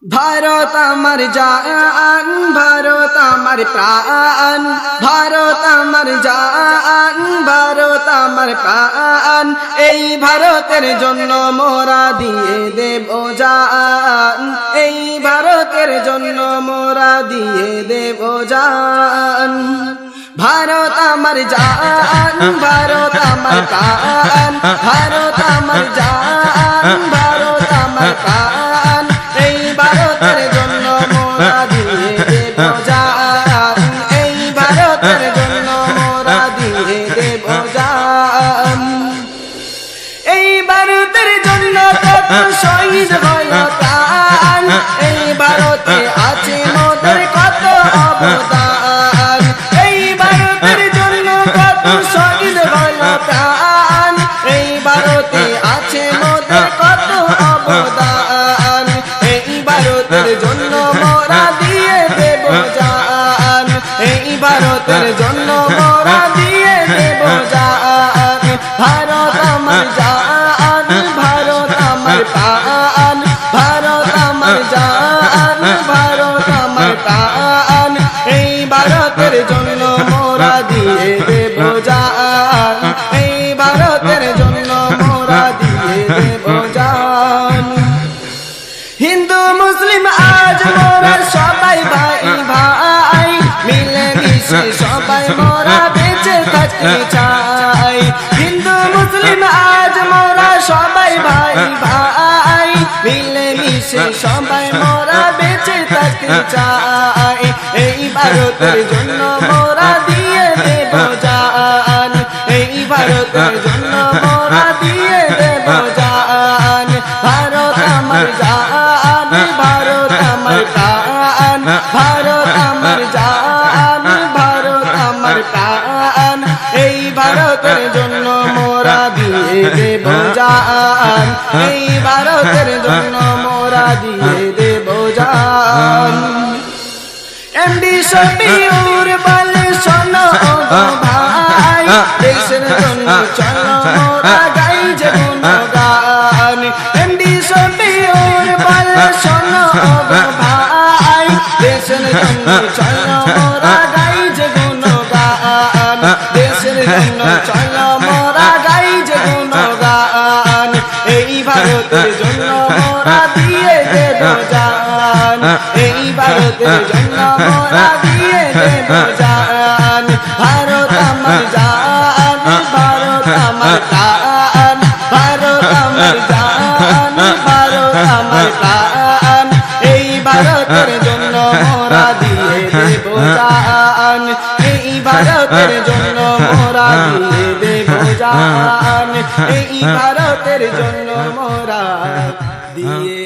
ভারত আমার জান, ভারত আমার প্রাণ, ভারত আমার জান, ভারত আমার প্রাণ, এই ভারতের জন্য মোরা দিয়ে দেব জান, এই ভারতের জন্য মোরা দিয়ে দেব জান। ভারত আমার জান, ভারত আমার প্রাণ, ভারত আমার জান, ভারত আমার প্রাণ, এই ভারতের জন্য মোরা দিয়ে দেব জান, এই ভারতের জন্য মোরা দিয়ে দেব জান। এই ভারতের জন্য কত শহীদ হয় প্রাণ, এই ভারতে আছে মোদের কত অবদান, এই ভারতের জন্য কত শহীদ হয় প্রাণ, এই ভারতে আছে মোদের কত অবদান, এই ভারতের জন্য মোরা দিয়ে দেব জান, এই ভারতের জন্য মোরা দিয়ে দেব জান। ভারত আমার জান, ভারত আমার প্রাণ, ভারত আমার জান, ভারত আমার প্রাণ, এই ভারতের জন্য মোরা দিয়ে দেব জান, এই ভারতের জন্য মোরা দিয়ে দেব জান। হিন্দু মুসলিম আজ মোরা সবাই ভাই ভাই, মিলে মিশে সবাই মোরা বেঁচে থাকতে চাই। হিন্দু মুসলিম আজ মোরা সবাই ভাই ভাই, মিলে মিশে সবাই মোরা বেঁচে থাকতে চাই। এই ভারতের জন্য মোরা দিয়ে দেব জান, এই ভারতের জন্য মোরা দিয়ে দেব জান। ভারত আমার জান, ভারত আমার প্রাণ, ভারত আমার জান, ভারত আমার প্রাণ, এই ভারতের জন্য মোরা দিয়ে দেব জান, এই ভারতের জন্য মোরা দিয়ে দেব জান। এমডি শফিউর বলে শোনো গো ভাই, দেশের জন্য চলো মোরা গাই যে গুণগান। এমডি শফিউর বলে শোনো গো ভাই, দেশের জন্য চলো মোরা গাই যে গুণগান, দেশের জন্য চলো মোরা গাই যে গুণগান। এই ভারতের জন্য মোরা দিয়ে দেব জান, এই ভারতের জন্য মোরা দিয়ে দেব জান। ভারত আমার জান, ভারত আমার প্রাণ, ভারত আমার জান, ভারত আমার প্রাণ, এই ভারতের জন্য মোরা দিয়ে দেব জান, এই ভারতের জন্য মোরা দিয়ে দেব জান, এই ভারতের জন্য মোরা দিয়ে